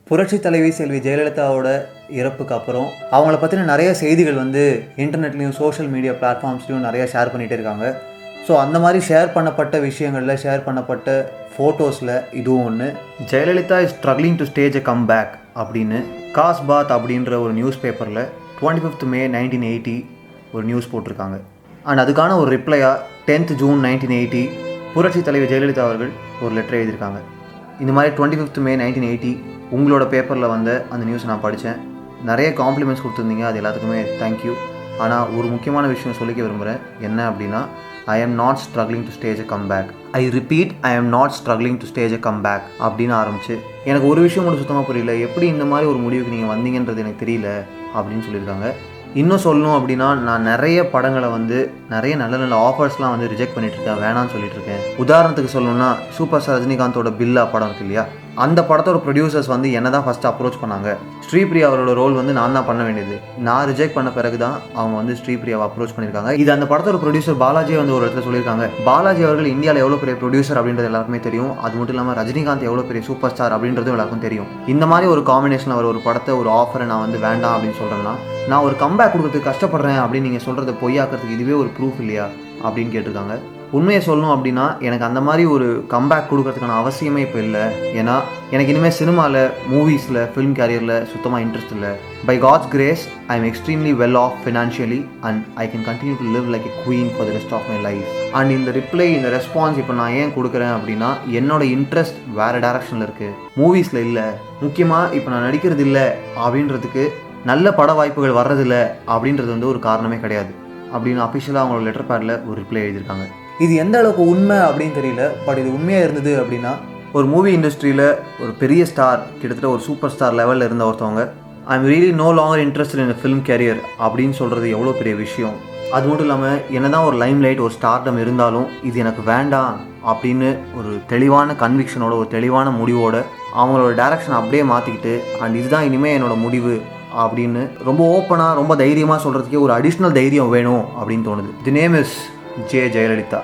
புரட்சி தலைவி செல்வி ஜெயலலிதாவோட இறப்புக்கு அப்புறம் அவங்கள பற்றின நிறைய செய்திகள் வந்து இன்டர்நெட்லேயும் சோஷியல் மீடியா பிளாட்ஃபார்ம்ஸ்லையும் நிறையா ஷேர் பண்ணிகிட்டே இருக்காங்க. ஸோ அந்த மாதிரி ஷேர் பண்ணப்பட்ட விஷயங்களில் ஷேர் பண்ணப்பட்ட ஃபோட்டோஸில் இதுவும் ஒன்று. Jayalalithaa is struggling to stage a come back அப்படின்னு காஸ் பாத் அப்படின்ற ஒரு நியூஸ் பேப்பரில் 25th May 1980 ஒரு நியூஸ் போட்டிருக்காங்க. அண்ட் அதுக்கான ஒரு ரிப்ளையாக 10th June 1980 புரட்சி தலைவி ஜெயலலிதா அவர்கள் ஒரு லெட்டர் எழுதியிருக்காங்க. இந்த மாதிரி 25th May 1980 உங்களோட பேப்பரில் வந்த அந்த நியூஸை நான் படித்தேன். நிறைய காம்ப்ளிமெண்ட்ஸ் கொடுத்துருந்தீங்க, அது எல்லாத்துக்குமே தேங்க்யூ. ஆனால் ஒரு முக்கியமான விஷயம் சொல்லிக்க விரும்புகிறேன். என்ன அப்படின்னா, I am not struggling to stage a come back. I repeat, I am not struggling to stage a come back அப்படின்னு ஆரம்பிச்சு எனக்கு ஒரு விஷயம் மட்டும் சுத்தமாக புரியல. எப்படி இந்த மாதிரி ஒரு முடிவுக்கு நீங்கள் வந்தீங்கன்றது எனக்கு தெரியல அப்படின்னு சொல்லியிருக்காங்க. இன்னும் சொல்லணும் அப்படின்னா, நான் நிறைய படங்களை வந்து நிறைய நல்ல நல்ல ஆஃபர்ஸ்லாம் வந்து ரிஜெக்ட் பண்ணிட்டுருக்கேன், வேணான்னு சொல்லிட்டுருக்கேன். உதாரணத்துக்கு சொல்லணும்னா, சூப்பர் ஸ்டார் ரஜினிகாந்தோட பில்லா படம் இருக்கு இல்லையா, அந்த படத்தோட ப்ரொடியூசர்ஸ் வந்து என்ன தான் ஃபஸ்ட்டு அப்ரோச் பண்ணாங்க. ஸ்ரீபிரியா அவரோட ரோல் வந்து நான் தான் பண்ண வேண்டியது. நான் ரிஜெக்ட் பண்ண பிறகு தான் அவங்க வந்து ஸ்ரீபிரியாவை அப்ரோச் பண்ணியிருக்காங்க. இது அந்த படத்தோட ப்ரொடியூசர் பாலாஜி வந்து ஒரு இடத்துல சொல்லியிருக்காங்க. பாலாஜி அவர்கள் இந்தியாவில் எவ்வளோ பெரிய ப்ரொடியூசர் அப்படின்றது எல்லாருக்குமே தெரியும். அது மட்டும் இல்லாமல் ரஜினிகாந்த் எவ்வளோ பெரிய சூப்பர் ஸ்டார் அப்படின்றதும் எல்லாருக்கும் தெரியும். இந்த மாதிரி ஒரு காம்பினேஷன் அவர் ஒரு படத்தை ஒரு ஆஃபரை நான் வந்து வேண்டாம் அப்படின்னு சொல்கிறேன்னா, நான் ஒரு கம்பேக் கொடுக்கறதுக்கு கஷ்டப்படுறேன் அப்படின்னு நீங்கள் சொல்கிறத பொய்யாக்கிறதுக்கு இதுவே ஒரு ப்ரூஃப் இல்லையா அப்படின்னு கேட்டிருக்காங்க. உண்மையை சொல்லணும் அப்படின்னா, எனக்கு அந்த மாதிரி ஒரு கம்பேக் கொடுக்கறதுக்கான அவசியமே இப்போ இல்லை. ஏன்னா எனக்கு இனிமேல் சினிமாவில், மூவிஸில், ஃபிலிம் கேரியரில் சுத்தமாக இன்ட்ரெஸ்ட் இல்லை. By God's grace I am extremely well off financially and I can continue to live like a queen for the rest of my life. And இந்த ரிப்ளை, இந்த ரெஸ்பான்ஸ் இப்போ நான் ஏன் கொடுக்குறேன் அப்படின்னா, என்னோட இன்ட்ரெஸ்ட் வேறு டேரக்ஷனில் இருக்குது, மூவிஸில் இல்லை. முக்கியமாக இப்போ நான் நடிக்கிறது இல்லை அப்படின்றதுக்கு, நல்ல பட வாய்ப்புகள் வர்றதில்லை அப்படின்றது வந்து ஒரு காரணமே கிடையாது அப்படின்னு அஃபிஷியலாக அவங்களோட லெட்டர் பேடில் ஒரு ரிப்ளை எழுதியிருக்காங்க. இது எந்த அளவுக்கு உண்மை அப்படின்னு தெரியல. பட் இது உண்மையாக இருந்தது அப்படின்னா, ஒரு மூவி இண்டஸ்ட்ரியில் ஒரு பெரிய ஸ்டார், கிட்டத்தட்ட ஒரு சூப்பர் ஸ்டார் லெவலில் இருந்த ஒருத்தவங்க I am really no longer interested in film career அப்படின்னு சொல்கிறது எவ்வளோ பெரிய விஷயம். அது மட்டும் இல்லாமல், என்ன தான் ஒரு லைம் லைட், ஒரு ஸ்டார்டம் இருந்தாலும் இது எனக்கு வேண்டாம் அப்படின்னு ஒரு தெளிவான கன்விக்ஷனோட, ஒரு தெளிவான முடிவோட அவங்களோட டைரக்ஷன் அப்படியே மாற்றிக்கிட்டு, அண்ட் இதுதான் இனிமேல் என்னோட முடிவு அப்படின்னு ரொம்ப ஓப்பனாக, ரொம்ப தைரியமாக சொல்கிறதுக்கே ஒரு அடிஷ்னல் தைரியம் வேணும் அப்படின்னு தோணுது. The name is Jayalalithaa.